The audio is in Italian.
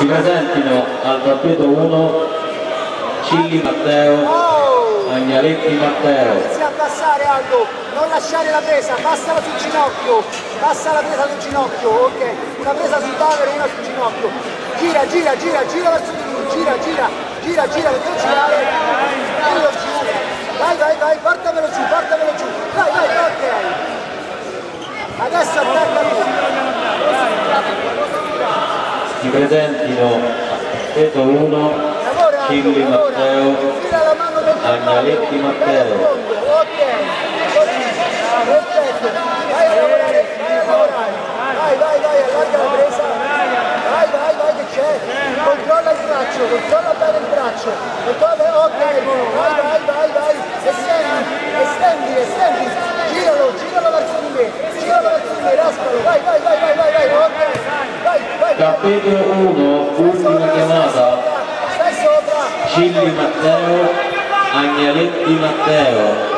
Si presentino al tappeto 1 Cilli Matteo, Agnaletti Matteo. Inizi a passare Aldo, non lasciare la presa, passala sul ginocchio, passa la presa sul ginocchio, ok, una presa sul bavero e una sul ginocchio. Gira, gira, gira, gira verso di lui, gira, gira, gira, gira, perché girare, vai, vai, vai, portamelo giù, vai, vai, ok. Adesso attacca lui. Si presentino al tappeto 1 Cilli Matteo, Agnaletti Matteo. Ok, perfetto, vai a lavorare, vai, vai, vai, allarga la presa, vai, vai, vai che c'è, controlla il braccio, controlla bene il braccio, ok, vai, vai, vai, vai, estendi, giralo verso di me, raspalo, vai, vai, vai, vai, vai, vai, ok, vai, vai. Tappeto 1, ultima chiamata, Stai sopra. Cilli Matteo, Agnaletti Matteo.